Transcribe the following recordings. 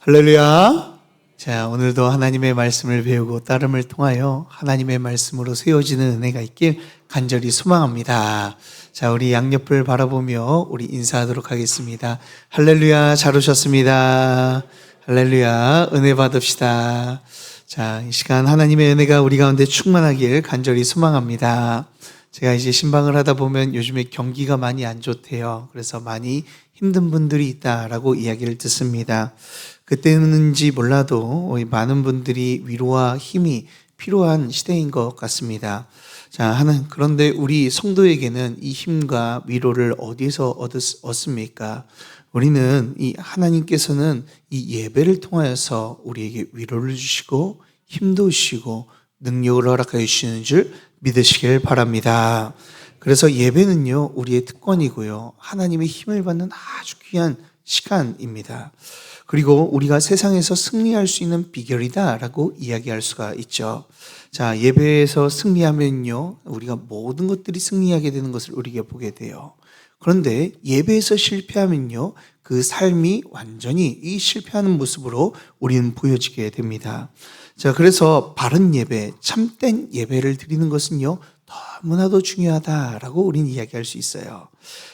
할렐루야. 자, 오늘도 하나님의 말씀을 배우고 따름을 통하여 하나님의 말씀으로 세워지는 은혜가 있길 간절히 소망합니다. 자, 우리 양옆을 바라보며 우리 인사하도록 하겠습니다. 할렐루야, 잘 오셨습니다. 할렐루야, 은혜 받읍시다. 자, 이 시간 하나님의 은혜가 우리 가운데 충만하길 간절히 소망합니다. 제가 이제 신방을 하다 보면 요즘에 경기가 많이 안 좋대요. 그래서 많이 힘든 분들이 있다라고 이야기를 듣습니다. 그때는지 몰라도 많은 분들이 위로와 힘이 필요한 시대인 것 같습니다. 자, 그런데 우리 성도에게는 이 힘과 위로를 어디서 얻습니까? 우리는 이 하나님께서는 이 예배를 통하여서 우리에게 위로를 주시고 힘도 주시고 능력을 허락하여 주시는 줄 믿으시길 바랍니다. 그래서 예배는요, 우리의 특권이고요, 하나님의 힘을 받는 아주 귀한 시간입니다. 그리고 우리가 세상에서 승리할 수 있는 비결이다라고 이야기할 수가 있죠. 자, 예배에서 승리하면요, 우리가 모든 것들이 승리하게 되는 것을 우리가 보게 돼요. 그런데 예배에서 실패하면요, 그 삶이 완전히 이 실패하는 모습으로 우리는 보여지게 됩니다. 자, 그래서 바른 예배, 참된 예배를 드리는 것은요, 너무나도 중요하다라고 우리는 이야기할 수 있어요.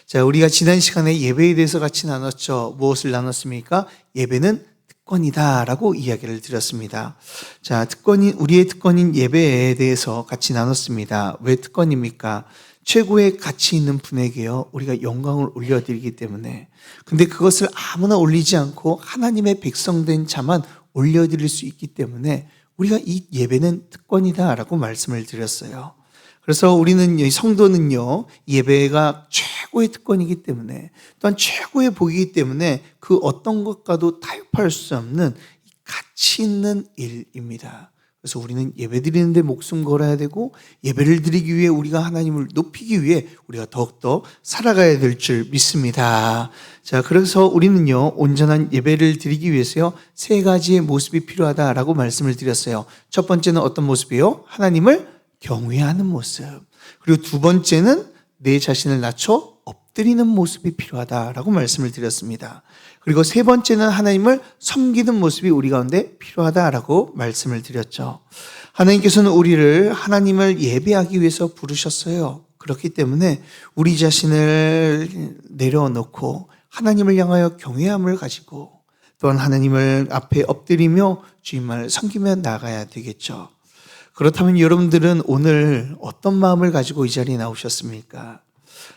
자, 우리가 지난 시간에 예배에 대해서 같이 나눴죠. 무엇을 나눴습니까? 예배는 특권이다라고 이야기를 드렸습니다. 자, 우리의 특권인 예배에 대해서 같이 나눴습니다. 왜 특권입니까? 최고의 가치 있는 분에게요, 우리가 영광을 올려드리기 때문에. 근데 그것을 아무나 올리지 않고 하나님의 백성된 자만 올려드릴 수 있기 때문에 우리가 이 예배는 특권이다라고 말씀을 드렸어요. 그래서 우리는, 성도는요, 예배가 최고의 특권이기 때문에, 또한 최고의 복이기 때문에 그 어떤 것과도 타협할 수 없는 가치 있는 일입니다. 그래서 우리는 예배 드리는데 목숨 걸어야 되고, 예배를 드리기 위해 우리가 하나님을 높이기 위해 우리가 더욱더 살아가야 될 줄 믿습니다. 자, 그래서 우리는요, 온전한 예배를 드리기 위해서요, 세 가지의 모습이 필요하다라고 말씀을 드렸어요. 첫 번째는 어떤 모습이요? 하나님을 경외하는 모습. 그리고 두 번째는 내 자신을 낮춰 엎드리는 모습이 필요하다라고 말씀을 드렸습니다. 그리고 세 번째는 하나님을 섬기는 모습이 우리 가운데 필요하다라고 말씀을 드렸죠. 하나님께서는 우리를 하나님을 예배하기 위해서 부르셨어요. 그렇기 때문에 우리 자신을 내려놓고 하나님을 향하여 경외함을 가지고, 또한 하나님을 앞에 엎드리며 주님을 섬기며 나가야 되겠죠. 그렇다면 여러분들은 오늘 어떤 마음을 가지고 이 자리에 나오셨습니까?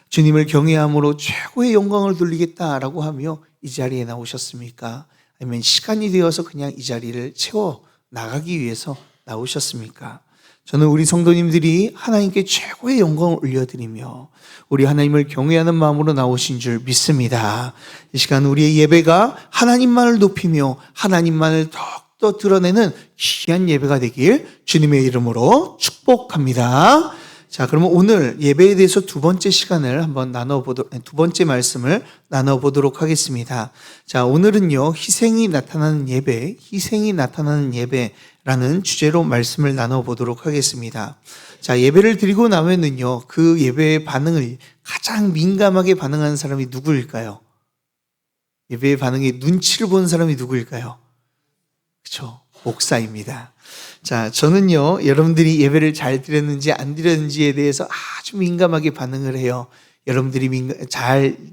주님을 경외함으로 최고의 영광을 돌리겠다라고 하며 이 자리에 나오셨습니까? 아니면 시간이 되어서 그냥 이 자리를 채워 나가기 위해서 나오셨습니까? 저는 우리 성도님들이 하나님께 최고의 영광을 올려드리며 우리 하나님을 경외하는 마음으로 나오신 줄 믿습니다. 이 시간 우리의 예배가 하나님만을 높이며 하나님만을 더 드러내는 귀한 예배가 되길 주님의 이름으로 축복합니다. 자, 그러면 오늘 예배에 대해서 두 번째 말씀을 나눠보도록 하겠습니다. 자, 오늘은요, 희생이 나타나는 예배라는 주제로 말씀을 나눠보도록 하겠습니다. 자, 예배를 드리고 나면은요, 그 예배의 반응을 가장 민감하게 반응하는 사람이 누구일까요? 예배의 반응에 눈치를 보는 사람이 누구일까요? 그렇죠, 목사입니다. 자, 저는요, 여러분들이 예배를 잘 드렸는지 안 드렸는지에 대해서 아주 민감하게 반응을 해요. 여러분들이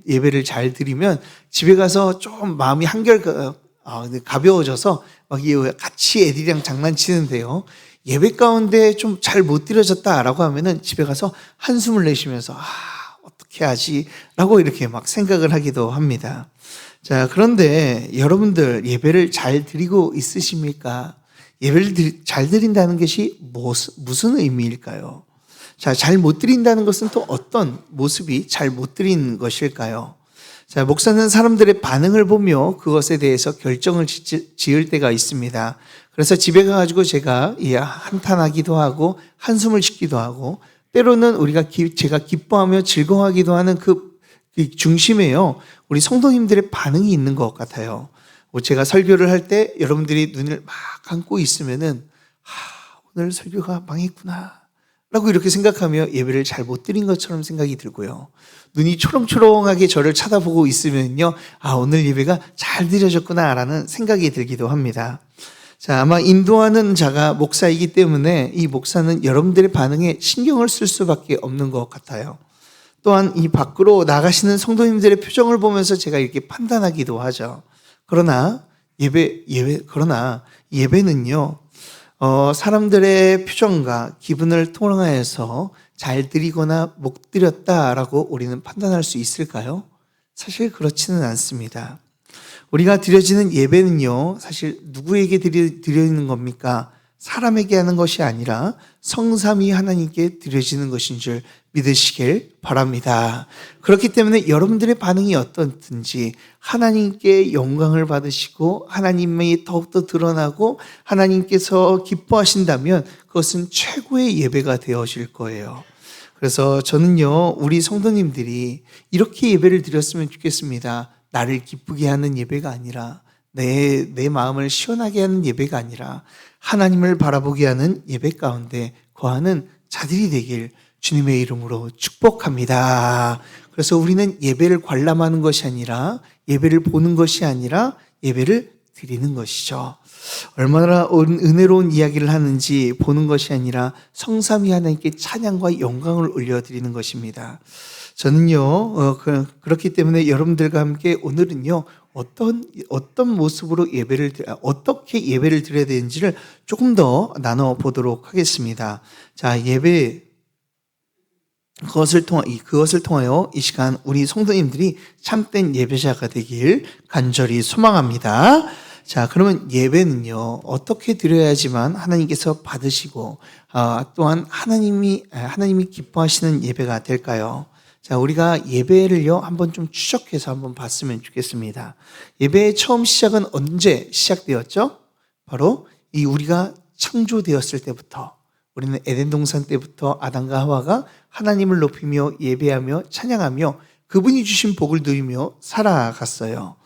예배를 잘 드리면 집에 가서 좀 마음이 한결 가벼워져서 막 같이 애들이랑 장난치는데요, 예배 가운데 좀 잘 못 드려졌다라고 하면은 집에 가서 한숨을 내쉬면서 어떻게 하지? 라고 이렇게 막 생각을 하기도 합니다. 자, 그런데 여러분들 예배를 잘 드리고 있으십니까? 예배를 잘 드린다는 것이 무슨 의미일까요? 자, 잘 못 드린다는 것은 또 어떤 모습이 잘 못 드린 것일까요? 자, 목사는 사람들의 반응을 보며 그것에 대해서 결정을 지을 때가 있습니다. 그래서 집에 가가지고 제가 한탄하기도 하고 한숨을 쉬기도 하고, 때로는 제가 기뻐하며 즐거워하기도 하는 그 중심에요, 우리 성도님들의 반응이 있는 것 같아요. 제가 설교를 할 때 여러분들이 눈을 막 감고 있으면은 오늘 설교가 망했구나 라고 이렇게 생각하며 예배를 잘 못 드린 것처럼 생각이 들고요. 눈이 초롱초롱하게 저를 쳐다보고 있으면요, 오늘 예배가 잘 드려졌구나 라는 생각이 들기도 합니다. 자, 아마 인도하는 자가 목사이기 때문에 이 목사는 여러분들의 반응에 신경을 쓸 수밖에 없는 것 같아요. 또한 이 밖으로 나가시는 성도님들의 표정을 보면서 제가 이렇게 판단하기도 하죠. 그러나 예배는요, 사람들의 표정과 기분을 통하여서 잘 드리거나 못 드렸다라고 우리는 판단할 수 있을까요? 사실 그렇지는 않습니다. 우리가 드려지는 예배는요, 사실 누구에게 드리는 겁니까? 사람에게 하는 것이 아니라 성삼위 하나님께 드려지는 것인 줄 믿으시길 바랍니다. 그렇기 때문에 여러분들의 반응이 어떻든지 하나님께 영광을 받으시고 하나님이 더욱더 드러나고 하나님께서 기뻐하신다면 그것은 최고의 예배가 되어질 거예요. 그래서 저는요, 우리 성도님들이 이렇게 예배를 드렸으면 좋겠습니다. 나를 기쁘게 하는 예배가 아니라 내 마음을 시원하게 하는 예배가 아니라 하나님을 바라보게 하는 예배 가운데 거하는 자들이 되길 주님의 이름으로 축복합니다. 그래서 우리는 예배를 관람하는 것이 아니라 예배를 보는 것이 아니라 예배를 드리는 것이죠. 얼마나 은혜로운 이야기를 하는지 보는 것이 아니라 성삼위 하나님께 찬양과 영광을 올려드리는 것입니다. 저는요, 그렇기 때문에 여러분들과 함께 오늘은요, 어떤 모습으로 어떻게 예배를 드려야 되는지를 조금 더 나눠보도록 하겠습니다. 자, 그것을 통하여 이 시간 우리 성도님들이 참된 예배자가 되길 간절히 소망합니다. 자, 그러면 예배는요, 어떻게 드려야지만 하나님께서 받으시고, 또한 하나님이 기뻐하시는 예배가 될까요? 자, 우리가 예배를요, 한번 좀 추적해서 한번 봤으면 좋겠습니다. 예배의 처음 시작은 언제 시작되었죠? 바로 우리가 창조되었을 때부터, 우리는 에덴 동산 때부터 아담과 하와가 하나님을 높이며 예배하며 찬양하며 그분이 주신 복을 누리며 살아갔어요.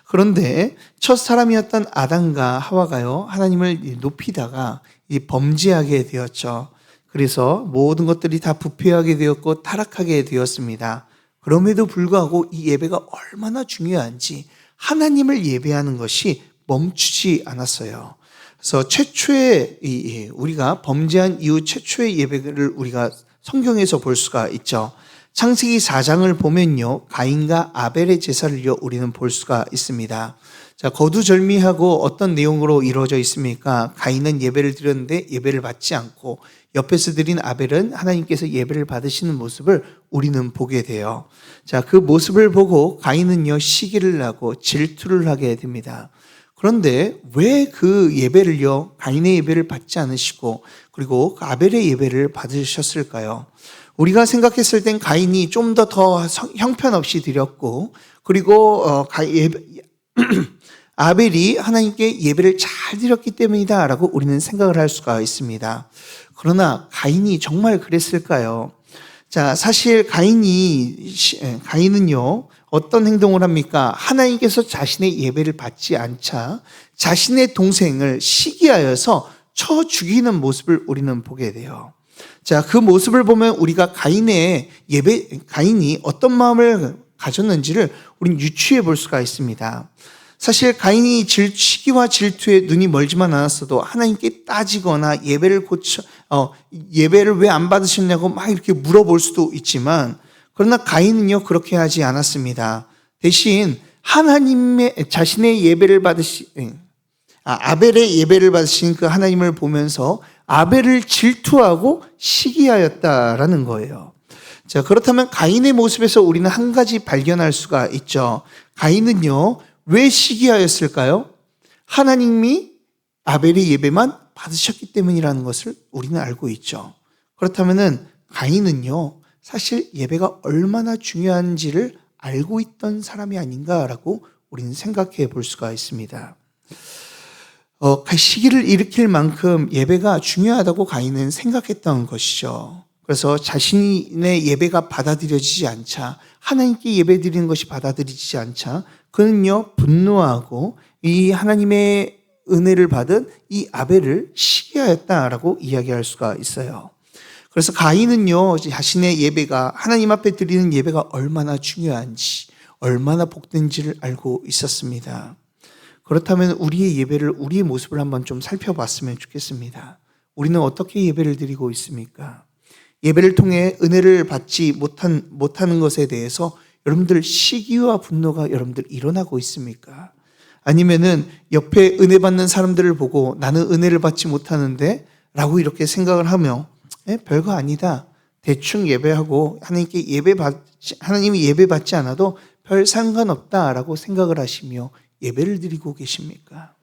그런데 첫 사람이었던 아담과 하와가요, 하나님을 높이다가 범죄하게 되었죠. 그래서 모든 것들이 다 부패하게 되었고 타락하게 되었습니다. 그럼에도 불구하고 이 예배가 얼마나 중요한지 하나님을 예배하는 것이 멈추지 않았어요. 그래서 최초의 우리가 범죄한 이후 최초의 예배를 우리가 성경에서 볼 수가 있죠. 창세기 4장을 보면요, 가인과 아벨의 제사를요 우리는 볼 수가 있습니다. 자, 거두절미하고 어떤 내용으로 이루어져 있습니까? 가인은 예배를 드렸는데 예배를 받지 않고 옆에서 드린 아벨은 하나님께서 예배를 받으시는 모습을 우리는 보게 돼요. 자, 그 모습을 보고 가인은요 시기를 하고 질투를 하게 됩니다. 그런데 왜 그 예배를요, 가인의 예배를 받지 않으시고 그리고 아벨의 예배를 받으셨을까요? 우리가 생각했을 땐 가인이 좀 더 형편없이 드렸고, 그리고 아벨이 하나님께 예배를 잘 드렸기 때문이다 라고 우리는 생각을 할 수가 있습니다. 그러나 가인이 정말 그랬을까요? 자, 사실 가인은요 어떤 행동을 합니까? 하나님께서 자신의 예배를 받지 않자 자신의 동생을 시기하여서 쳐 죽이는 모습을 우리는 보게 돼요. 자, 그 모습을 보면 우리가 가인이 어떤 마음을 가졌는지를 우리는 유추해 볼 수가 있습니다. 사실 가인이 시기와 질투에 눈이 멀지만 않았어도 하나님께 따지거나 예배를 왜 안 받으셨냐고 막 이렇게 물어볼 수도 있지만, 그러나 가인은요 그렇게 하지 않았습니다. 대신 자신의 예배를 아벨의 예배를 받으신 그 하나님을 보면서 아벨을 질투하고 시기하였다라는 거예요. 자, 그렇다면 가인의 모습에서 우리는 한 가지 발견할 수가 있죠. 가인은요 왜 시기하였을까요? 하나님이 아벨의 예배만 받으셨기 때문이라는 것을 우리는 알고 있죠. 그렇다면은 가인은요 사실 예배가 얼마나 중요한지를 알고 있던 사람이 아닌가라고 우리는 생각해 볼 수가 있습니다. 시기를 일으킬 만큼 예배가 중요하다고 가인은 생각했던 것이죠. 그래서 자신의 예배가 받아들여지지 않자, 하나님께 예배 드리는 것이 받아들여지지 않자 그는요 분노하고 이 하나님의 은혜를 받은 이 아벨을 시기하였다라고 이야기할 수가 있어요. 그래서 가인은요, 자신의 예배가, 하나님 앞에 드리는 예배가 얼마나 중요한지, 얼마나 복된지를 알고 있었습니다. 그렇다면 우리의 예배를, 우리의 모습을 한번 좀 살펴봤으면 좋겠습니다. 우리는 어떻게 예배를 드리고 있습니까? 예배를 통해 은혜를 받지 못하는 것에 대해서 여러분들 시기와 분노가 여러분들 일어나고 있습니까? 아니면은 옆에 은혜 받는 사람들을 보고 나는 은혜를 받지 못하는데 라고 이렇게 생각을 하며 별거 아니다. 대충 예배하고 하나님이 예배 받지 않아도 별 상관없다라고 생각을 하시며 예배를 드리고 계십니까?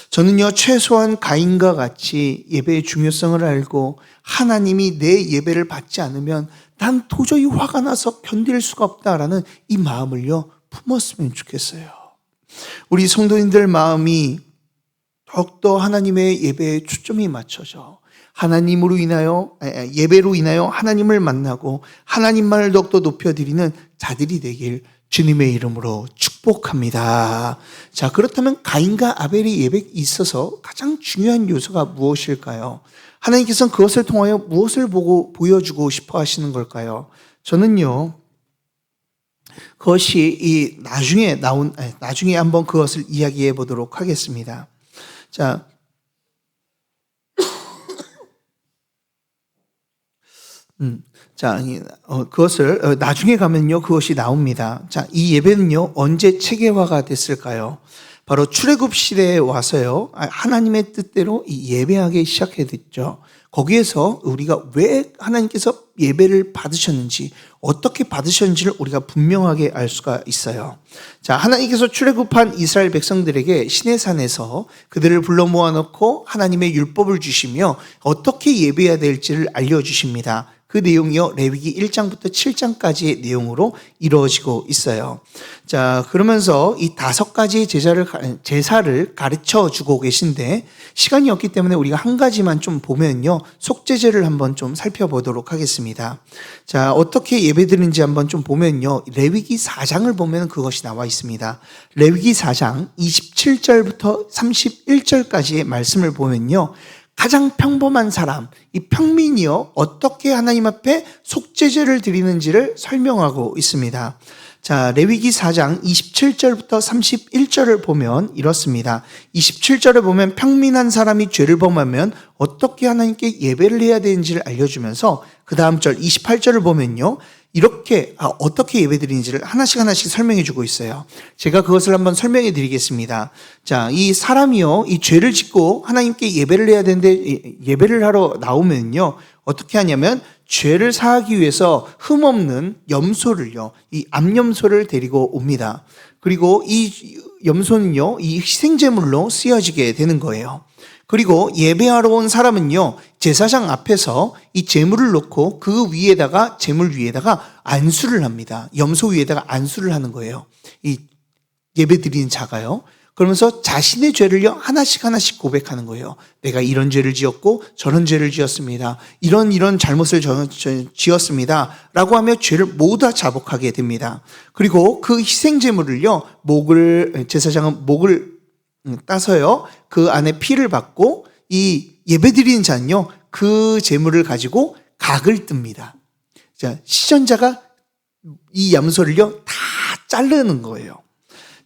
저는요, 최소한 가인과 같이 예배의 중요성을 알고 하나님이 내 예배를 받지 않으면 난 도저히 화가 나서 견딜 수가 없다라는 이 마음을요, 품었으면 좋겠어요. 우리 성도님들 마음이 더욱더 하나님의 예배에 초점이 맞춰져 하나님으로 인하여, 예배로 인하여 하나님을 만나고 하나님만을 더욱더 높여드리는 자들이 되길 주님의 이름으로 축복합니다. 자, 그렇다면 가인과 아벨의 예배에 있어서 가장 중요한 요소가 무엇일까요? 하나님께서는 그것을 통하여 무엇을 보고 보여주고 싶어 하시는 걸까요? 저는요, 그것이 나중에 한번 그것을 이야기해 보도록 하겠습니다. 자, 그것을 나중에 가면요, 그것이 나옵니다. 자, 이 예배는요, 언제 체계화가 됐을까요? 바로 출애굽 시대에 와서요, 하나님의 뜻대로 이 예배하기 시작했죠. 거기에서 우리가 왜 하나님께서 예배를 받으셨는지, 어떻게 받으셨는지를 우리가 분명하게 알 수가 있어요. 자, 하나님께서 출애굽한 이스라엘 백성들에게 시내산에서 그들을 불러 모아놓고 하나님의 율법을 주시며 어떻게 예배해야 될지를 알려주십니다. 그 내용이요, 레위기 1장부터 7장까지의 내용으로 이루어지고 있어요. 자, 그러면서 이 5가지의 제사를 가르쳐 주고 계신데, 시간이 없기 때문에 우리가 한 가지만 좀 보면요, 속죄제를 한번 좀 살펴보도록 하겠습니다. 자, 어떻게 예배드리는지 한번 좀 보면요, 레위기 4장을 보면 그것이 나와 있습니다. 레위기 4장 27절부터 31절까지의 말씀을 보면요, 가장 평범한 사람, 이 평민이요, 어떻게 하나님 앞에 속죄제를 드리는지를 설명하고 있습니다. 자, 레위기 4장 27절부터 31절을 보면 이렇습니다. 27절을 보면 평민한 사람이 죄를 범하면 어떻게 하나님께 예배를 해야 되는지를 알려주면서, 그 다음 절 28절을 보면요, 이렇게 어떻게 예배드리는지를 하나씩 설명해 주고 있어요. 제가 그것을 한번 설명해 드리겠습니다. 자, 이 사람이요, 이 죄를 짓고 하나님께 예배를 해야 되는데, 예배를 하러 나오면요, 어떻게 하냐면 죄를 사하기 위해서 흠없는 염소를요, 이 암염소를 데리고 옵니다. 그리고 이 염소는요, 이 희생제물로 쓰여지게 되는 거예요. 그리고 예배하러 온 사람은요, 제사장 앞에서 이 제물을 놓고 그 위에다가, 제물 위에다가 안수를 합니다. 염소 위에다가 안수를 하는 거예요, 이 예배 드리는 자가요. 그러면서 자신의 죄를요, 하나씩 고백하는 거예요. 내가 이런 죄를 지었고 저런 죄를 지었습니다. 이런 잘못을 지었습니다. 라고 하며 죄를 모두 다 자복하게 됩니다. 그리고 그 희생제물을요, 제사장은 목을 따서요, 그 안에 피를 받고, 이 예배드리는 자는요, 그 제물을 가지고 각을 뜹니다. 자, 시전자가 이 염소를요, 다 자르는 거예요.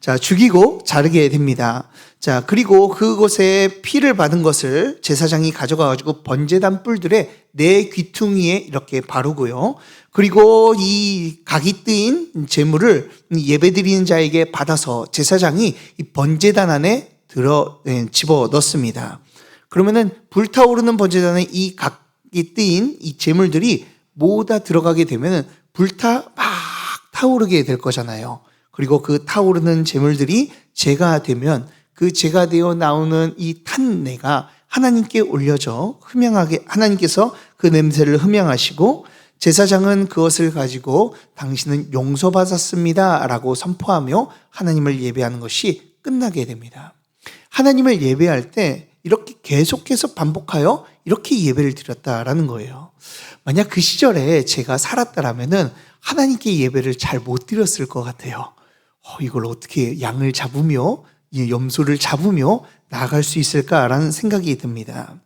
자, 죽이고 자르게 됩니다. 자, 그리고 그곳에 피를 받은 것을 제사장이 가져가가지고 번제단 뿔들에 네 귀퉁이에 이렇게 바르고요. 그리고 이 각이 뜨인 제물을 예배드리는 자에게 받아서 제사장이 이 번제단 안에 집어 넣습니다. 그러면은 불타오르는 번제단에 이 각이 뜨인 이 제물들이 모두 다 들어가게 되면은 막 타오르게 될 거잖아요. 그리고 그 타오르는 제물들이 제가 되면 그 제가 되어 나오는 이 탄내가 하나님께 올려져 하나님께서 그 냄새를 흠양하시고, 제사장은 그것을 가지고 당신은 용서받았습니다 라고 선포하며 하나님을 예배하는 것이 끝나게 됩니다. 하나님을 예배할 때 이렇게 계속해서 반복하여 이렇게 예배를 드렸다라는 거예요. 만약 그 시절에 제가 살았다라면은 하나님께 예배를 잘 못 드렸을 것 같아요. 이걸 어떻게 양을 잡으며 이 염소를 잡으며 나아갈 수 있을까라는 생각이 듭니다.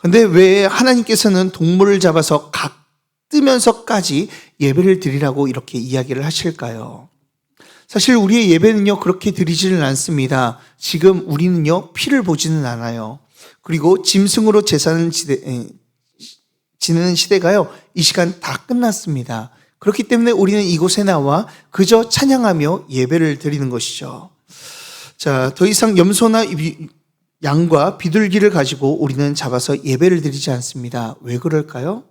근데 왜 하나님께서는 동물을 잡아서 각 뜨면서까지 예배를 드리라고 이렇게 이야기를 하실까요? 사실 우리의 예배는요, 그렇게 드리지는 않습니다. 지금 우리는요, 피를 보지는 않아요. 그리고 짐승으로 제사는 지내는 시대가요, 이 시간 다 끝났습니다. 그렇기 때문에 우리는 이곳에 나와 그저 찬양하며 예배를 드리는 것이죠. 자, 더 이상 염소나 양과 비둘기를 가지고 우리는 잡아서 예배를 드리지 않습니다. 왜 그럴까요?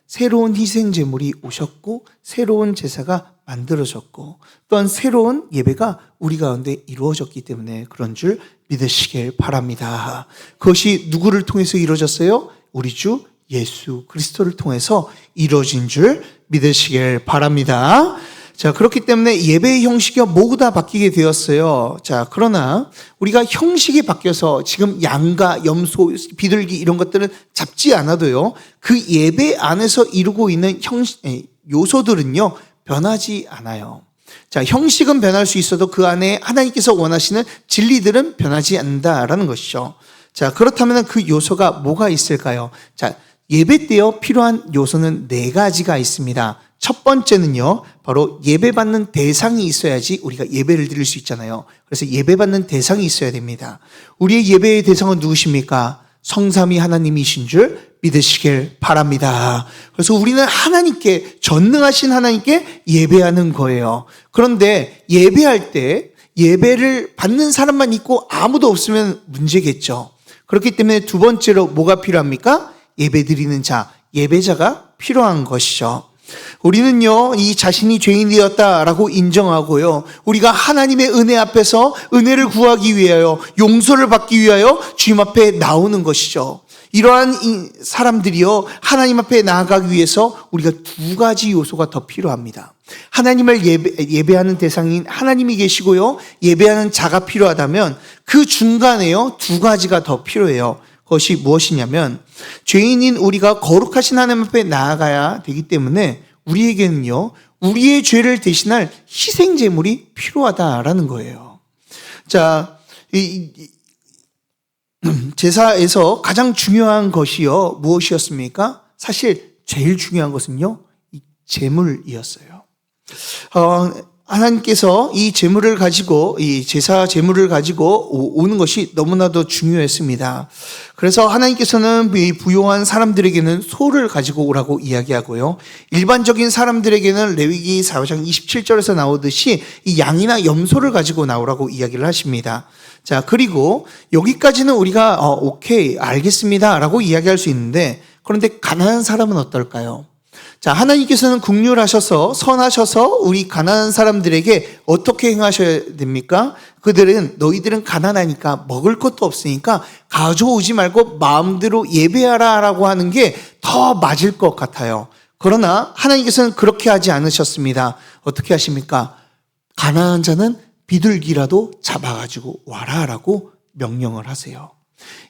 새로운 희생 제물이 오셨고 새로운 제사가 만들어졌고 또한 새로운 예배가 우리 가운데 이루어졌기 때문에 그런 줄 믿으시길 바랍니다. 그것이 누구를 통해서 이루어졌어요? 우리 주 예수 그리스도를 통해서 이루어진 줄 믿으시길 바랍니다. 자, 그렇기 때문에 예배의 형식이 모두 다 바뀌게 되었어요. 자, 그러나 우리가 형식이 바뀌어서 지금 양과 염소, 비둘기 이런 것들은 잡지 않아도요, 그 예배 안에서 이루고 있는 요소들은요, 변하지 않아요. 자, 형식은 변할 수 있어도 그 안에 하나님께서 원하시는 진리들은 변하지 않는다라는 것이죠. 자, 그렇다면 그 요소가 뭐가 있을까요? 자, 예배 때요 필요한 요소는 4가지가 있습니다. 첫 번째는요, 바로 예배받는 대상이 있어야지 우리가 예배를 드릴 수 있잖아요. 그래서 예배받는 대상이 있어야 됩니다. 우리의 예배의 대상은 누구십니까? 성삼위 하나님이신 줄 믿으시길 바랍니다. 그래서 우리는 하나님께, 전능하신 하나님께 예배하는 거예요. 그런데 예배할 때 예배를 받는 사람만 있고 아무도 없으면 문제겠죠. 그렇기 때문에 두 번째로 뭐가 필요합니까? 예배 드리는 자, 예배자가 필요한 것이죠. 우리는요, 이 자신이 죄인이었다라고 인정하고요, 우리가 하나님의 은혜 앞에서 은혜를 구하기 위하여, 용서를 받기 위하여 주님 앞에 나오는 것이죠. 이러한 사람들이요, 하나님 앞에 나아가기 위해서 우리가 2가지 요소가 더 필요합니다. 하나님을 예배하는 대상인 하나님이 계시고요, 예배하는 자가 필요하다면 그 중간에요, 2가지가 더 필요해요. 그것이 무엇이냐면, 죄인인 우리가 거룩하신 하나님 앞에 나아가야 되기 때문에 우리에게는요, 우리의 죄를 대신할 희생제물이 필요하다라는 거예요. 자, 제사에서 가장 중요한 것이요, 무엇이었습니까? 사실 제일 중요한 것은요, 이 제물이었어요. 하나님께서 이 제물을 가지고, 이 제사 제물을 가지고 오는 것이 너무나도 중요했습니다. 그래서 하나님께서는 이 부요한 사람들에게는 소를 가지고 오라고 이야기하고요, 일반적인 사람들에게는 레위기 4장 27절에서 나오듯이 이 양이나 염소를 가지고 나오라고 이야기를 하십니다. 자, 그리고 여기까지는 우리가 오케이, 알겠습니다 라고 이야기할 수 있는데, 그런데 가난한 사람은 어떨까요? 자, 하나님께서는 긍휼하셔서 선하셔서 우리 가난한 사람들에게 어떻게 행하셔야 됩니까? 너희들은 가난하니까 먹을 것도 없으니까 가져오지 말고 마음대로 예배하라라고 하는 게 더 맞을 것 같아요. 그러나 하나님께서는 그렇게 하지 않으셨습니다. 어떻게 하십니까? 가난한 자는 비둘기라도 잡아가지고 와라라고 명령을 하세요.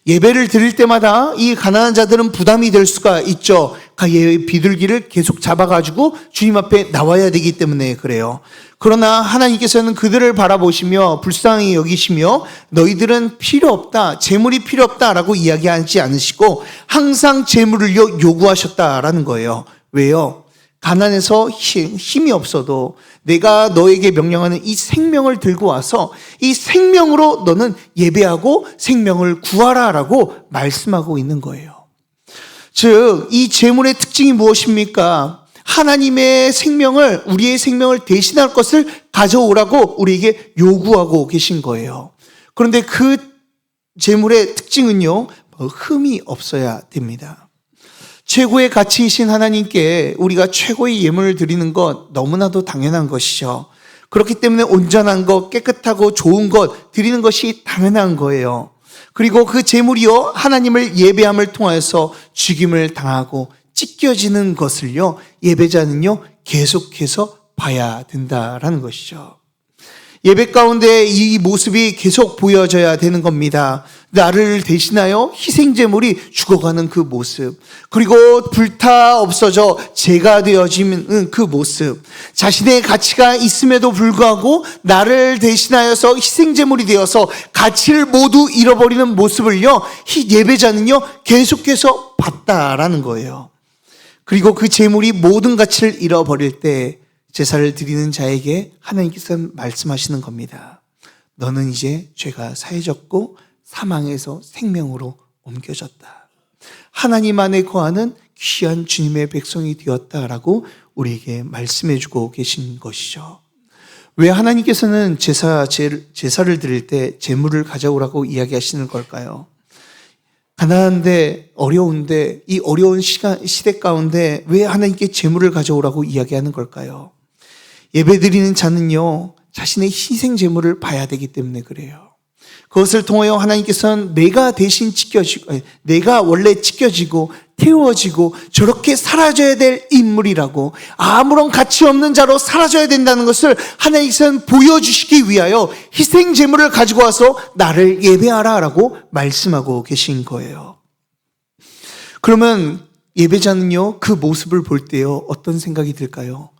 예배를 드릴 때마다 이 가난한 자들은 부담이 될 수가 있죠. 비둘기를 계속 잡아가지고 주님 앞에 나와야 되기 때문에 그래요. 그러나 하나님께서는 그들을 바라보시며 불쌍히 여기시며 너희들은 필요 없다, 재물이 필요 없다라고 이야기하지 않으시고 항상 재물을 요구하셨다라는 거예요. 왜요? 가난해서 힘이 없어도 내가 너에게 명령하는 이 생명을 들고 와서 이 생명으로 너는 예배하고 생명을 구하라라고 말씀하고 있는 거예요. 즉, 이 제물의 특징이 무엇입니까? 하나님의 생명을, 우리의 생명을 대신할 것을 가져오라고 우리에게 요구하고 계신 거예요. 그런데 그 제물의 특징은요, 흠이 없어야 됩니다. 최고의 가치이신 하나님께 우리가 최고의 예물을 드리는 것 너무나도 당연한 것이죠. 그렇기 때문에 온전한 것, 깨끗하고 좋은 것 드리는 것이 당연한 거예요. 그리고 그 제물이요, 하나님을 예배함을 통해서 죽임을 당하고 찢겨지는 것을요, 예배자는요 계속해서 봐야 된다라는 것이죠. 예배 가운데 이 모습이 계속 보여져야 되는 겁니다. 나를 대신하여 희생제물이 죽어가는 그 모습, 그리고 불타 없어져 재가 되어지는 그 모습, 자신의 가치가 있음에도 불구하고 나를 대신하여서 희생제물이 되어서 가치를 모두 잃어버리는 모습을요, 예배자는요 계속해서 봤다라는 거예요. 그리고 그 제물이 모든 가치를 잃어버릴 때 제사를 드리는 자에게 하나님께서 말씀하시는 겁니다. 너는 이제 죄가 사해졌고 사망에서 생명으로 옮겨졌다. 하나님 안에 거하는 귀한 주님의 백성이 되었다라고 우리에게 말씀해주고 계신 것이죠. 왜 하나님께서는 제사를 드릴 때 제물을 가져오라고 이야기하시는 걸까요? 가난한데 어려운데 이 어려운 시대 가운데 왜 하나님께 제물을 가져오라고 이야기하는 걸까요? 예배드리는 자는요, 자신의 희생 제물을 봐야 되기 때문에 그래요. 그것을 통하여 하나님께서는 내가 대신 내가 원래 찢겨지고 태워지고 저렇게 사라져야 될 인물이라고, 아무런 가치 없는 자로 사라져야 된다는 것을 하나님께서는 보여주시기 위하여 희생 제물을 가지고 와서 나를 예배하라라고 말씀하고 계신 거예요. 그러면 예배자는요, 그 모습을 볼 때요, 어떤 생각이 들까요?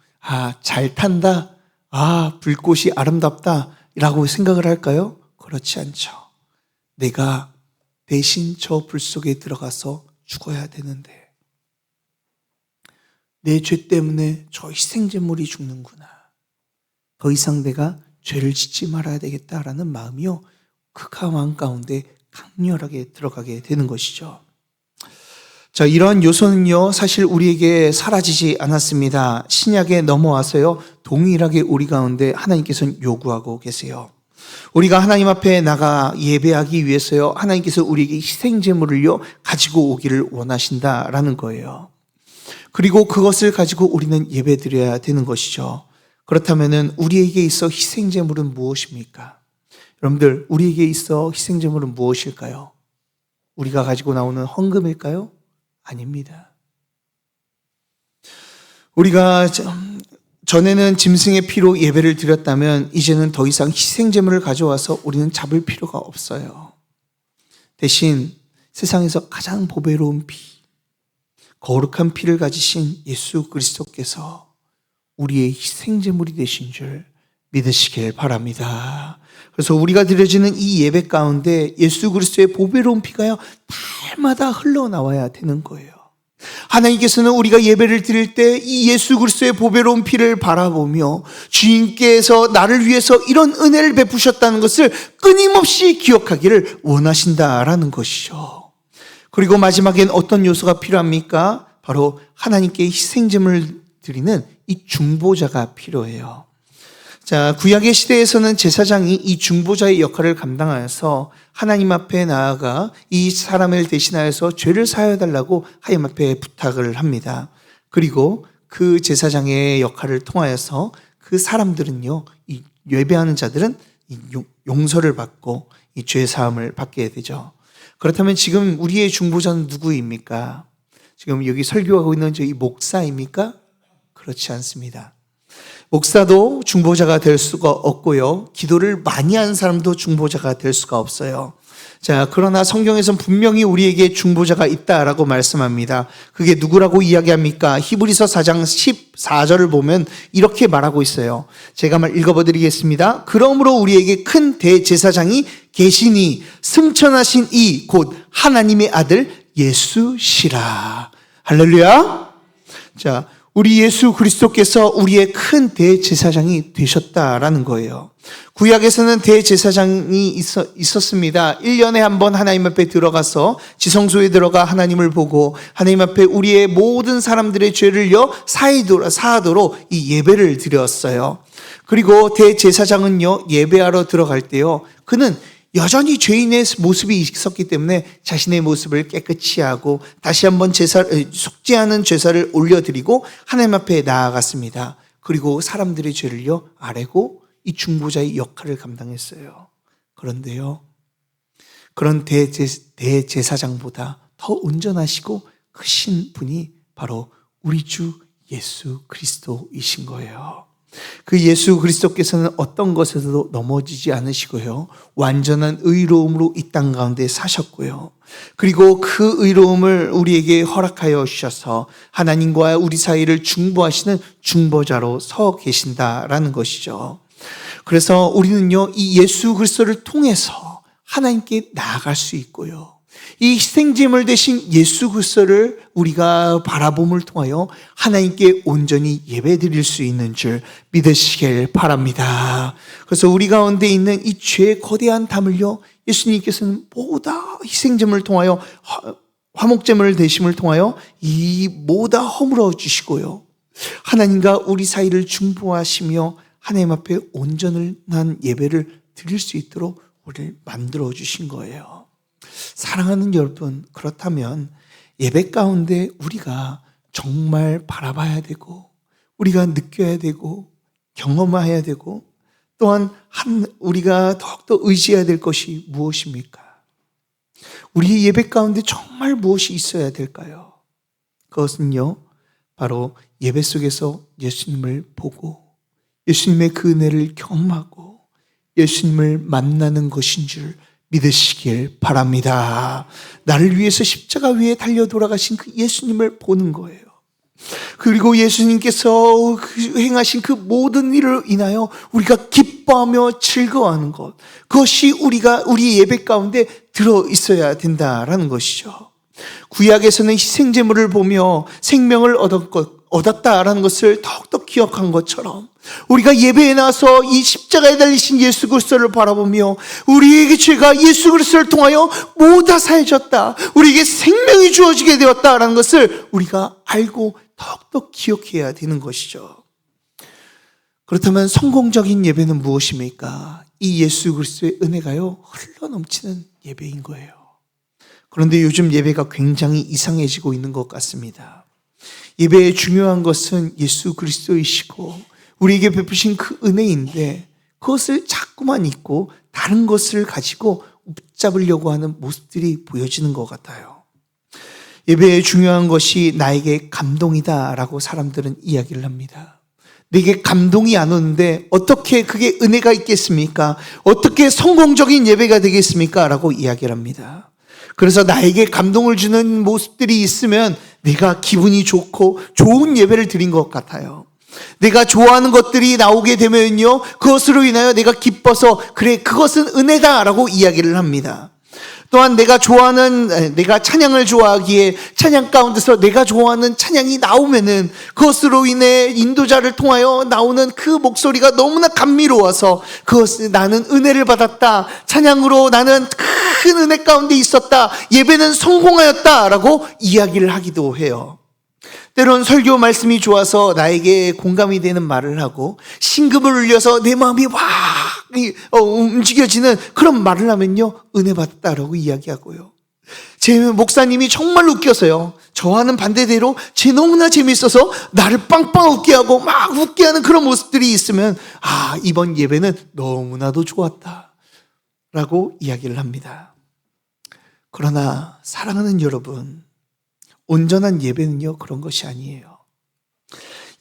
잘 탄다. 불꽃이 아름답다. 라고 생각을 할까요? 그렇지 않죠. 내가 대신 저 불 속에 들어가서 죽어야 되는데 내 죄 때문에 저 희생제물이 죽는구나. 더 이상 내가 죄를 짓지 말아야 되겠다라는 마음이요, 그 마음 가운데 강렬하게 들어가게 되는 것이죠. 자, 이러한 요소는요, 사실 우리에게 사라지지 않았습니다. 신약에 넘어와서요, 동일하게 우리 가운데 하나님께서는 요구하고 계세요. 우리가 하나님 앞에 나가 예배하기 위해서요, 하나님께서 우리에게 희생제물을요 가지고 오기를 원하신다라는 거예요. 그리고 그것을 가지고 우리는 예배드려야 되는 것이죠. 그렇다면은 우리에게 있어 희생제물은 무엇입니까? 여러분들, 우리에게 있어 희생제물은 무엇일까요? 우리가 가지고 나오는 헌금일까요? 아닙니다. 우리가 전에는 짐승의 피로 예배를 드렸다면 이제는 더 이상 희생제물을 가져와서 우리는 잡을 필요가 없어요. 대신 세상에서 가장 보배로운 피, 거룩한 피를 가지신 예수 그리스도께서 우리의 희생제물이 되신 줄 믿으시길 바랍니다. 그래서 우리가 드려지는 이 예배 가운데 예수 그리스도의 보배로운 피가요, 날마다 흘러나와야 되는 거예요. 하나님께서는 우리가 예배를 드릴 때 이 예수 그리스도의 보배로운 피를 바라보며 주님께서 나를 위해서 이런 은혜를 베푸셨다는 것을 끊임없이 기억하기를 원하신다라는 것이죠. 그리고 마지막엔 어떤 요소가 필요합니까? 바로 하나님께 희생제물을 드리는 이 중보자가 필요해요. 자, 구약의 시대에서는 제사장이 이 중보자의 역할을 감당하여서 하나님 앞에 나아가 이 사람을 대신하여서 죄를 사하여달라고 하나님 앞에 부탁을 합니다. 그리고 그 제사장의 역할을 통하여서 그 사람들은요, 이 예배하는 자들은 이 용서를 받고 이 죄 사함을 받게 되죠. 그렇다면 지금 우리의 중보자는 누구입니까? 지금 여기 설교하고 있는 저희 목사입니까? 그렇지 않습니다. 목사도 중보자가 될 수가 없고요, 기도를 많이 한 사람도 중보자가 될 수가 없어요. 자, 그러나 성경에서는 분명히 우리에게 중보자가 있다라고 말씀합니다. 그게 누구라고 이야기합니까? 히브리서 4장 14절을 보면 이렇게 말하고 있어요. 제가 읽어드리겠습니다. 그러므로 우리에게 큰 대제사장이 계시니 승천하신 이 곧 하나님의 아들 예수시라. 할렐루야. 자, 우리 예수 그리스도께서 우리의 큰 대제사장이 되셨다라는 거예요. 구약에서는 대제사장이 있었습니다. 1년에 한 번 하나님 앞에 들어가서 지성소에 들어가 하나님을 보고 하나님 앞에 우리의 모든 사람들의 죄를요 사하도록 이 예배를 드렸어요. 그리고 대제사장은요, 예배하러 들어갈 때요, 그는 여전히 죄인의 모습이 있었기 때문에 자신의 모습을 깨끗이 하고 다시 한번 속죄하는 제사를 올려드리고 하나님 앞에 나아갔습니다. 그리고 사람들의 죄를요 아뢰고 이 중보자의 역할을 감당했어요. 그런데요, 그런 대제사장보다 더 온전하시고 크신 분이 바로 우리 주 예수 그리스도이신 거예요. 그 예수 그리스도께서는 어떤 것에서도 넘어지지 않으시고요. 완전한 의로움으로 이 땅 가운데 사셨고요. 그리고 그 의로움을 우리에게 허락하여 주셔서 하나님과 우리 사이를 중보하시는 중보자로 서 계신다라는 것이죠. 그래서 우리는요, 이 예수 그리스도를 통해서 하나님께 나아갈 수 있고요. 이 희생제물 대신 예수 그리스도를 우리가 바라봄을 통하여 하나님께 온전히 예배드릴 수 있는 줄 믿으시길 바랍니다. 그래서 우리 가운데 있는 이 죄의 거대한 담을요, 예수님께서는 모두 희생제물을 통하여 화목제물을 대심을 통하여 이 모두 허물어 주시고요. 하나님과 우리 사이를 중보하시며 하나님 앞에 온전한 예배를 드릴 수 있도록 우리를 만들어 주신 거예요. 사랑하는 여러분, 그렇다면 예배 가운데 우리가 정말 바라봐야 되고 우리가 느껴야 되고 경험해야 되고 또한 우리가 더욱더 의지해야 될 것이 무엇입니까? 우리 예배 가운데 정말 무엇이 있어야 될까요? 그것은요, 바로 예배 속에서 예수님을 보고 예수님의 그 은혜를 경험하고 예수님을 만나는 것인 줄 믿으시길 바랍니다. 나를 위해서 십자가 위에 달려 돌아가신 그 예수님을 보는 거예요. 그리고 예수님께서 행하신 그 모든 일을 인하여 우리가 기뻐하며 즐거워하는 것, 그것이 우리 예배 가운데 들어 있어야 된다라는 것이죠. 구약에서는 희생제물을 보며 생명을 얻었다라는 것을 더욱더 기억한 것처럼 우리가 예배에 나서 이 십자가에 달리신 예수 그리스도를 바라보며 우리에게 죄가 예수 그리스도를 통하여 모두 사해졌다, 우리에게 생명이 주어지게 되었다라는 것을 우리가 알고 더욱더 기억해야 되는 것이죠. 그렇다면 성공적인 예배는 무엇입니까? 이 예수 그리스도의 은혜가요, 흘러넘치는 예배인 거예요. 그런데 요즘 예배가 굉장히 이상해지고 있는 것 같습니다. 예배의 중요한 것은 예수 그리스도이시고 우리에게 베푸신 그 은혜인데 그것을 자꾸만 잊고 다른 것을 가지고 붙잡으려고 하는 모습들이 보여지는 것 같아요. 예배의 중요한 것이 나에게 감동이다라고 사람들은 이야기를 합니다. 내게 감동이 안 오는데 어떻게 그게 은혜가 있겠습니까? 어떻게 성공적인 예배가 되겠습니까? 라고 이야기를 합니다. 그래서 나에게 감동을 주는 모습들이 있으면 내가 기분이 좋고 좋은 예배를 드린 것 같아요. 내가 좋아하는 것들이 나오게 되면요, 그것으로 인하여 내가 기뻐서 그래, 그것은 은혜다라고 이야기를 합니다. 또한 내가 찬양을 좋아하기에 찬양 가운데서 내가 좋아하는 찬양이 나오면은 그것으로 인해 인도자를 통하여 나오는 그 목소리가 너무나 감미로워서 그것을 나는 은혜를 받았다, 찬양으로 나는 큰 은혜 가운데 있었다, 예배는 성공하였다라고 이야기를 하기도 해요. 때론 설교 말씀이 좋아서 나에게 공감이 되는 말을 하고 신금을 울려서 내 마음이 움직여지는 그런 말을 하면요, 은혜 받았다라고 이야기하고요. 제 목사님이 정말 웃겨서요, 저와는 반대대로 너무나 재밌어서 나를 빵빵 웃게 하고 막 웃게 하는 그런 모습들이 있으면 이번 예배는 너무나도 좋았다라고 이야기를 합니다. 그러나 사랑하는 여러분, 온전한 예배는요, 그런 것이 아니에요.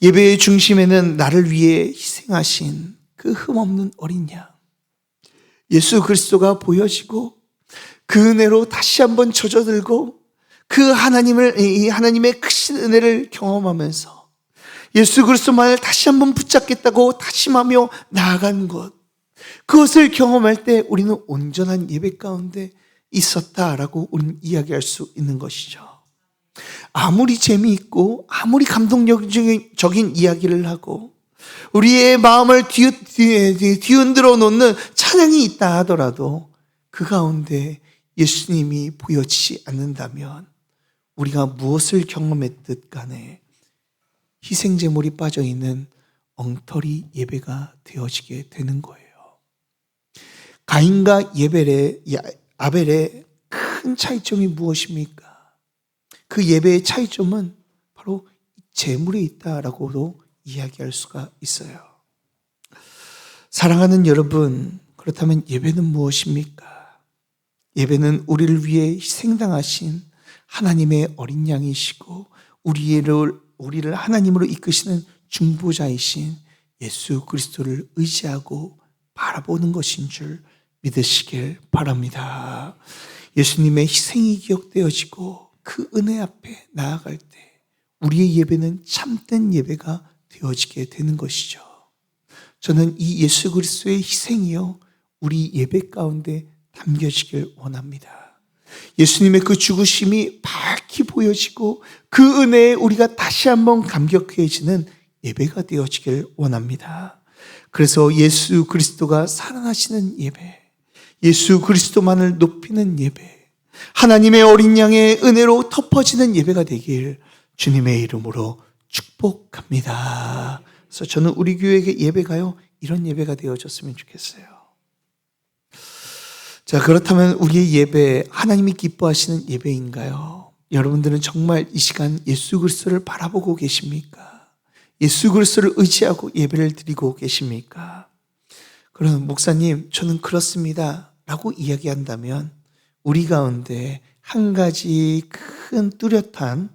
예배의 중심에는 나를 위해 희생하신 그 흠없는 어린 양 예수 그리스도가 보여지고 그 은혜로 다시 한번 젖어들고 그 하나님의 크신 은혜를 경험하면서 예수 그리스도만을 다시 한번 붙잡겠다고 다짐하며 나아간 것, 그것을 경험할 때 우리는 온전한 예배 가운데 있었다라고 우리는 이야기할 수 있는 것이죠. 아무리 재미있고 아무리 감동적인 이야기를 하고 우리의 마음을 뒤흔들어 놓는 찬양이 있다 하더라도 그 가운데 예수님이 보여지지 않는다면 우리가 무엇을 경험했듯 간에 희생제물이 빠져있는 엉터리 예배가 되어지게 되는 거예요. 가인과 아벨의 큰 차이점이 무엇입니까? 그 예배의 차이점은 바로 제물에 있다라고도 이야기할 수가 있어요. 사랑하는 여러분, 그렇다면 예배는 무엇입니까? 예배는 우리를 위해 희생당하신 하나님의 어린 양이시고 우리를 하나님으로 이끄시는 중보자이신 예수 그리스도를 의지하고 바라보는 것인 줄 믿으시길 바랍니다. 예수님의 희생이 기억되어지고 그 은혜 앞에 나아갈 때 우리의 예배는 참된 예배가 되어지게 되는 것이죠. 저는 이 예수 그리스도의 희생이요 우리 예배 가운데 담겨지길 원합니다. 예수님의 그 죽으심이 밝히 보여지고 그 은혜에 우리가 다시 한번 감격해지는 예배가 되어지길 원합니다. 그래서 예수 그리스도가 살아나시는 예배, 예수 그리스도만을 높이는 예배, 하나님의 어린 양의 은혜로 덮어지는 예배가 되길 주님의 이름으로 축복합니다. 그래서 저는 우리 교회의 예배가요 이런 예배가 되어졌으면 좋겠어요. 자, 그렇다면 우리의 예배 하나님이 기뻐하시는 예배인가요? 여러분들은 정말 이 시간 예수 그리스도를 바라보고 계십니까? 예수 그리스도를 의지하고 예배를 드리고 계십니까? 그러면 목사님 저는 그렇습니다 라고 이야기한다면 우리 가운데 한 가지 큰 뚜렷한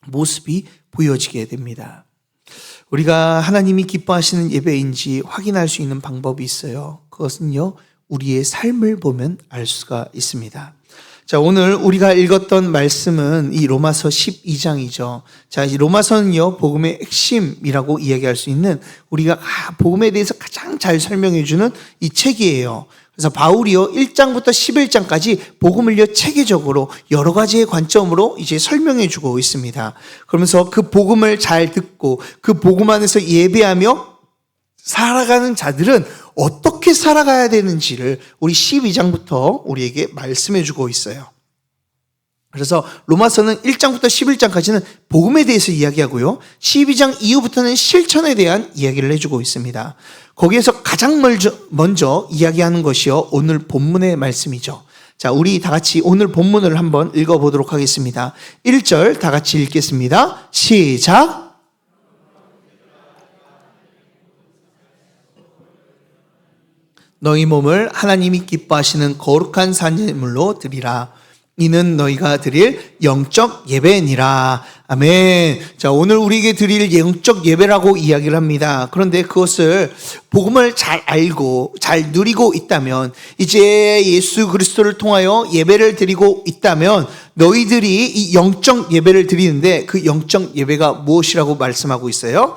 모습이 보여지게 됩니다. 우리가 하나님이 기뻐하시는 예배인지 확인할 수 있는 방법이 있어요. 그것은요 우리의 삶을 보면 알 수가 있습니다. 자, 오늘 우리가 읽었던 말씀은 이 로마서 12장이죠. 자, 이 로마서는요, 복음의 핵심이라고 이야기할 수 있는 우리가 복음에 대해서 가장 잘 설명해주는 이 책이에요. 그래서 바울이요, 1장부터 11장까지 복음을요, 체계적으로 여러 가지의 관점으로 이제 설명해주고 있습니다. 그러면서 그 복음을 잘 듣고 그 복음 안에서 예배하며 살아가는 자들은 어떻게 살아가야 되는지를 우리 12장부터 우리에게 말씀해 주고 있어요. 그래서 로마서는 1장부터 11장까지는 복음에 대해서 이야기하고요. 12장 이후부터는 실천에 대한 이야기를 해주고 있습니다. 거기에서 가장 먼저 이야기하는 것이요. 오늘 본문의 말씀이죠. 자, 우리 다 같이 오늘 본문을 한번 읽어보도록 하겠습니다. 1절 다 같이 읽겠습니다. 시작! 너희 몸을 하나님이 기뻐하시는 거룩한 산제물로 드리라. 이는 너희가 드릴 영적 예배니라. 아멘. 자, 오늘 우리에게 드릴 영적 예배라고 이야기를 합니다. 그런데 그것을 복음을 잘 알고 잘 누리고 있다면, 이제 예수 그리스도를 통하여 예배를 드리고 있다면 너희들이 이 영적 예배를 드리는데 그 영적 예배가 무엇이라고 말씀하고 있어요?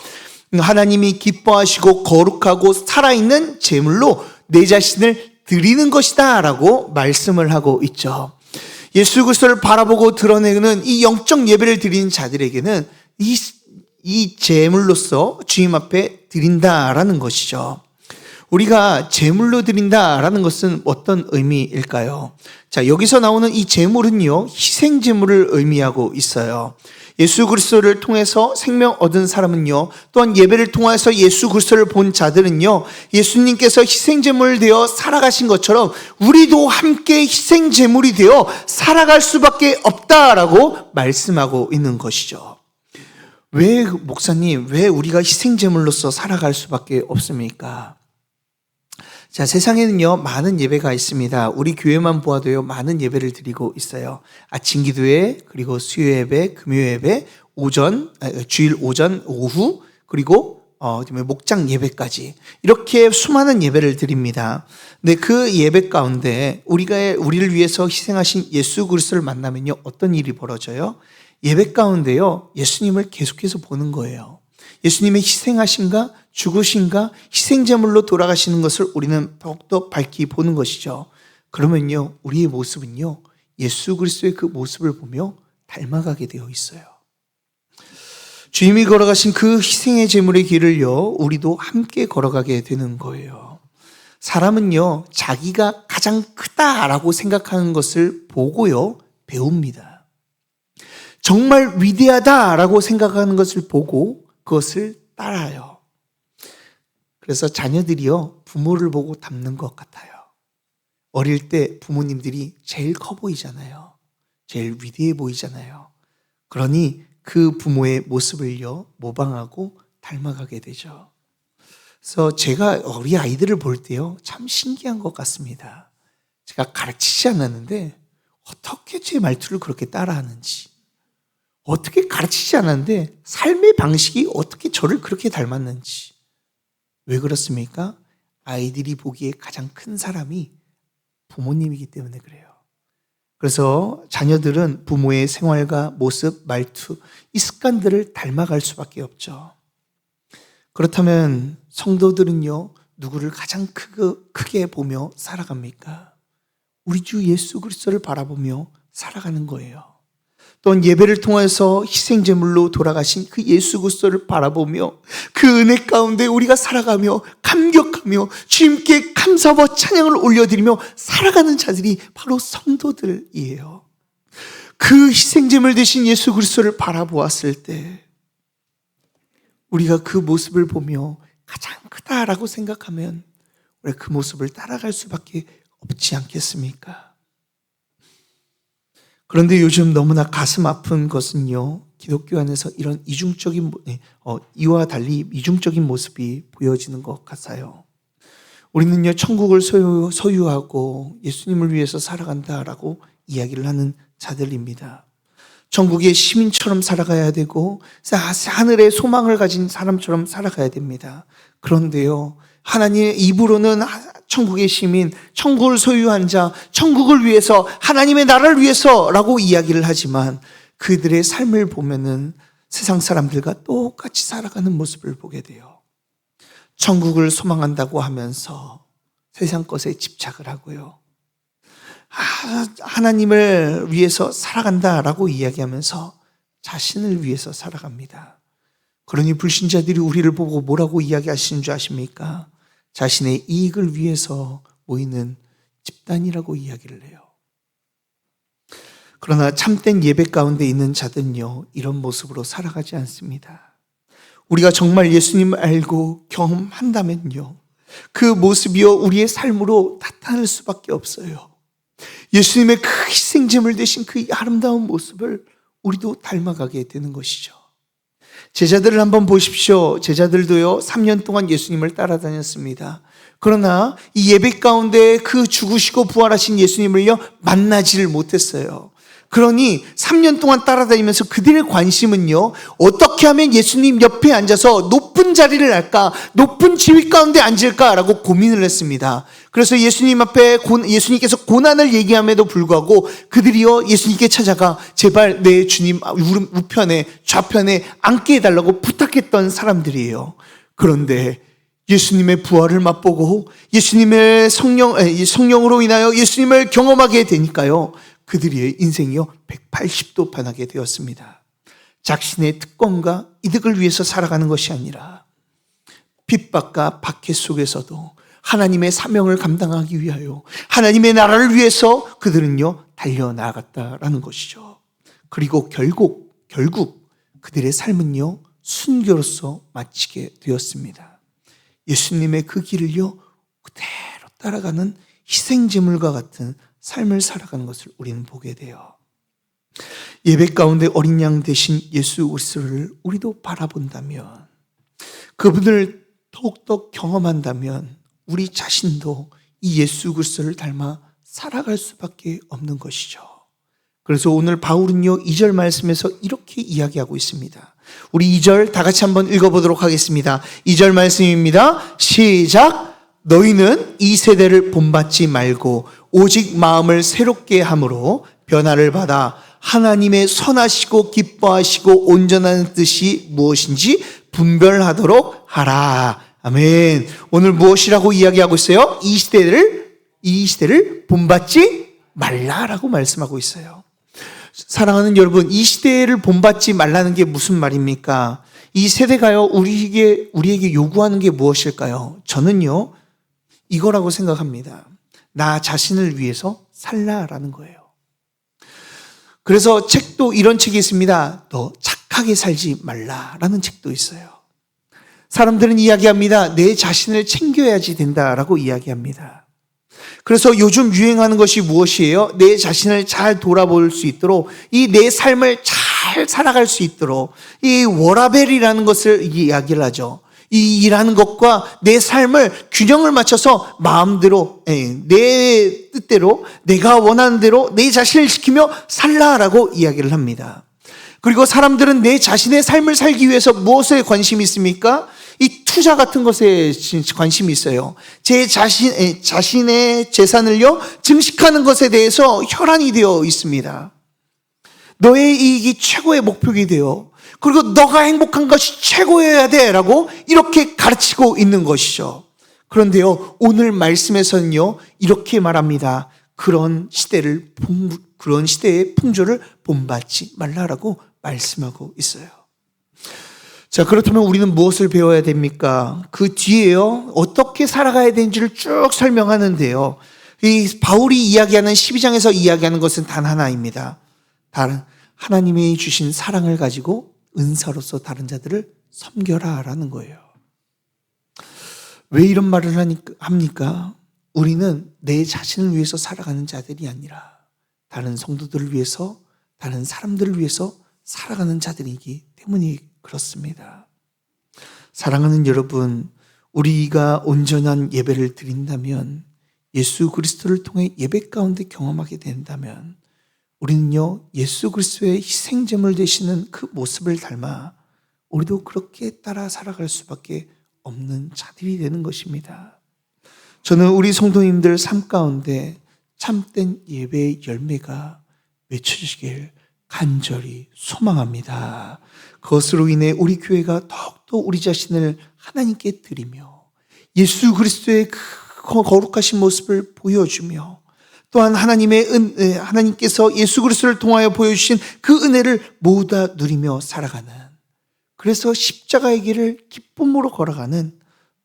하나님이 기뻐하시고 거룩하고 살아있는 제물로 내 자신을 드리는 것이다 라고 말씀을 하고 있죠. 예수 그리스도를 바라보고 드러내는 이 영적 예배를 드리는 자들에게는 이 제물로서 주님 앞에 드린다라는 것이죠. 우리가 제물로 드린다라는 것은 어떤 의미일까요? 자, 여기서 나오는 이 제물은요, 희생 제물을 의미하고 있어요. 예수 그리스도를 통해서 생명 얻은 사람은요, 또한 예배를 통해서 예수 그리스도를 본 자들은요, 예수님께서 희생제물 되어 살아가신 것처럼 우리도 함께 희생제물이 되어 살아갈 수밖에 없다라고 말씀하고 있는 것이죠. 왜 목사님, 왜 우리가 희생제물로서 살아갈 수밖에 없습니까? 자, 세상에는요, 많은 예배가 있습니다. 우리 교회만 보아도요, 많은 예배를 드리고 있어요. 아침 기도회, 그리고 수요 예배, 금요 예배, 주일 오전, 오후, 그리고 목장 예배까지. 이렇게 수많은 예배를 드립니다. 근데 그 예배 가운데 우리를 위해서 희생하신 예수 그리스도를 만나면요, 어떤 일이 벌어져요? 예배 가운데요, 예수님을 계속해서 보는 거예요. 예수님의 희생하심과 죽으심과 희생제물로 돌아가시는 것을 우리는 더욱더 밝히 보는 것이죠. 그러면요, 우리의 모습은요, 예수 그리스도의 그 모습을 보며 닮아가게 되어 있어요. 주님이 걸어가신 그 희생의 제물의 길을요, 우리도 함께 걸어가게 되는 거예요. 사람은요, 자기가 가장 크다라고 생각하는 것을 보고요, 배웁니다. 정말 위대하다라고 생각하는 것을 보고 그것을 따라요. 그래서 자녀들이요, 부모를 보고 닮는 것 같아요. 어릴 때 부모님들이 제일 커 보이잖아요. 제일 위대해 보이잖아요. 그러니 그 부모의 모습을요, 모방하고 닮아가게 되죠. 그래서 제가 우리 아이들을 볼 때요, 참 신기한 것 같습니다. 제가 가르치지 않았는데 어떻게 제 말투를 그렇게 따라하는지, 어떻게 가르치지 않았는데 삶의 방식이 어떻게 저를 그렇게 닮았는지. 왜 그렇습니까? 아이들이 보기에 가장 큰 사람이 부모님이기 때문에 그래요. 그래서 자녀들은 부모의 생활과 모습, 말투, 이 습관들을 닮아갈 수밖에 없죠. 그렇다면 성도들은요, 누구를 가장 크게 보며 살아갑니까? 우리 주 예수 그리스도를 바라보며 살아가는 거예요. 또한 예배를 통해서 희생제물로 돌아가신 그 예수 그리스도를 바라보며 그 은혜 가운데 우리가 살아가며 감격하며 주님께 감사와 찬양을 올려드리며 살아가는 자들이 바로 성도들이에요. 그 희생제물 되신 예수 그리스도를 바라보았을 때 우리가 그 모습을 보며 가장 크다라고 생각하면 우리가 그 모습을 따라갈 수밖에 없지 않겠습니까? 그런데 요즘 너무나 가슴 아픈 것은요, 기독교 안에서 이런 이와 달리 이중적인 모습이 보여지는 것 같아요. 우리는요, 천국을 소유하고 예수님을 위해서 살아간다라고 이야기를 하는 자들입니다. 천국의 시민처럼 살아가야 되고 하늘의 소망을 가진 사람처럼 살아가야 됩니다. 그런데요, 하나님의 입으로는 천국의 시민, 천국을 소유한 자, 천국을 위해서, 하나님의 나라를 위해서라고 이야기를 하지만 그들의 삶을 보면은 세상 사람들과 똑같이 살아가는 모습을 보게 돼요. 천국을 소망한다고 하면서 세상 것에 집착을 하고요. 하나님을 위해서 살아간다라고 이야기하면서 자신을 위해서 살아갑니다. 그러니 불신자들이 우리를 보고 뭐라고 이야기하시는 줄 아십니까? 자신의 이익을 위해서 모이는 집단이라고 이야기를 해요. 그러나 참된 예배 가운데 있는 자들은요, 이런 모습으로 살아가지 않습니다. 우리가 정말 예수님을 알고 경험한다면요, 그 모습이요, 우리의 삶으로 나타날 수밖에 없어요. 예수님의 그 희생제물 되신 그 아름다운 모습을 우리도 닮아가게 되는 것이죠. 제자들을 한번 보십시오. 제자들도요, 3년 동안 예수님을 따라다녔습니다. 그러나 이 예배 가운데 그 죽으시고 부활하신 예수님을요, 만나지를 못했어요. 그러니 3년 동안 따라다니면서 그들의 관심은요, 어떻게 하면 예수님 옆에 앉아서 높은 자리를 할까, 높은 지위 가운데 앉을까라고 고민을 했습니다. 그래서 예수님 앞에 예수님께서 고난을 얘기함에도 불구하고 그들이요, 예수님께 찾아가 제발 내 주님 우편에 좌편에 앉게 해달라고 부탁했던 사람들이에요. 그런데 예수님의 부활을 맛보고 예수님의 성령으로 인하여 예수님을 경험하게 되니까요, 그들의 인생이요 180도 변하게 되었습니다. 자신의 특권과 이득을 위해서 살아가는 것이 아니라 핍박과 박해 속에서도 하나님의 사명을 감당하기 위하여 하나님의 나라를 위해서 그들은요 달려나갔다라는 것이죠. 그리고 결국 그들의 삶은요 순교로서 마치게 되었습니다. 예수님의 그 길을요 그대로 따라가는 희생제물과 같은 삶을 살아가는 것을 우리는 보게 돼요. 예배 가운데 어린 양 되신 예수 그리스도를 우리도 바라본다면, 그분을 더욱더 경험한다면 우리 자신도 이 예수 그리스도를 닮아 살아갈 수밖에 없는 것이죠. 그래서 오늘 바울은요 2절 말씀에서 이렇게 이야기하고 있습니다. 우리 2절 다 같이 한번 읽어보도록 하겠습니다. 2절 말씀입니다. 시작. 너희는 이 세대를 본받지 말고 오직 마음을 새롭게 함으로 변화를 받아 하나님의 선하시고 기뻐하시고 온전한 뜻이 무엇인지 분별하도록 하라. 아멘. 오늘 무엇이라고 이야기하고 있어요? 이 시대를 본받지 말라라고 말씀하고 있어요. 사랑하는 여러분, 이 시대를 본받지 말라는 게 무슨 말입니까? 이 세대가요 우리에게 요구하는 게 무엇일까요? 저는요 이거라고 생각합니다. 나 자신을 위해서 살라라는 거예요. 그래서 책도 이런 책이 있습니다. 너 착하게 살지 말라라는 책도 있어요. 사람들은 이야기합니다. 내 자신을 챙겨야지 된다라고 이야기합니다. 그래서 요즘 유행하는 것이 무엇이에요? 내 자신을 잘 돌아볼 수 있도록, 이 내 삶을 잘 살아갈 수 있도록 이 워라벨이라는 것을 이야기를 하죠. 이 일하는 것과 내 삶을 균형을 맞춰서 마음대로, 내 뜻대로, 내가 원하는 대로 내 자신을 지키며 살라라고 이야기를 합니다. 그리고 사람들은 내 자신의 삶을 살기 위해서 무엇에 관심이 있습니까? 이 투자 같은 것에 관심이 있어요. 자신의 재산을요, 증식하는 것에 대해서 혈안이 되어 있습니다. 너의 이익이 최고의 목표가 되어, 그리고 너가 행복한 것이 최고여야 돼 라고 이렇게 가르치고 있는 것이죠. 그런데요, 오늘 말씀에서는요, 이렇게 말합니다. 그런 시대의 풍조를 본받지 말라라고 말씀하고 있어요. 자, 그렇다면 우리는 무엇을 배워야 됩니까? 그 뒤에요, 어떻게 살아가야 되는지를 쭉 설명하는데요. 이 바울이 이야기하는 12장에서 이야기하는 것은 단 하나입니다. 다른 하나님이 주신 사랑을 가지고 은사로서 다른 자들을 섬겨라라는 거예요. 왜 이런 말을 합니까? 우리는 내 자신을 위해서 살아가는 자들이 아니라 다른 성도들을 위해서, 다른 사람들을 위해서 살아가는 자들이기 때문이 그렇습니다. 사랑하는 여러분, 우리가 온전한 예배를 드린다면, 예수 그리스도를 통해 예배 가운데 경험하게 된다면, 우리는요, 예수 그리스도의 희생제물 되시는 그 모습을 닮아 우리도 그렇게 따라 살아갈 수밖에 없는 자들이 되는 것입니다. 저는 우리 성도님들 삶 가운데 참된 예배의 열매가 맺혀지길 간절히 소망합니다. 그것으로 인해 우리 교회가 더욱더 우리 자신을 하나님께 드리며 예수 그리스도의 그 거룩하신 모습을 보여주며, 또한 하나님께서 예수 그리스도를 통하여 보여주신 그 은혜를 모두 다 누리며 살아가는, 그래서 십자가의 길을 기쁨으로 걸어가는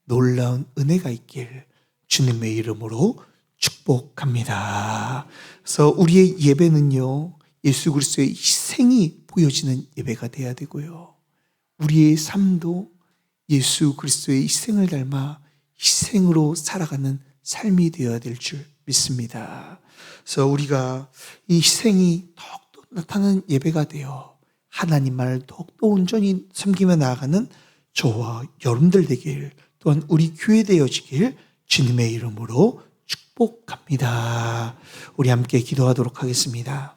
놀라운 은혜가 있길 주님의 이름으로 축복합니다. 그래서 우리의 예배는요, 예수 그리스도의 희생이 보여지는 예배가 돼야 되고요, 우리의 삶도 예수 그리스도의 희생을 닮아 희생으로 살아가는 삶이 되어야 될 줄 믿습니다. 그래서 우리가 이 희생이 더욱더 나타나는 예배가 되어 하나님만을 더욱더 온전히 섬기며 나아가는 저와 여러분들 되길, 또한 우리 교회 되어지길 주님의 이름으로 축복합니다. 우리 함께 기도하도록 하겠습니다.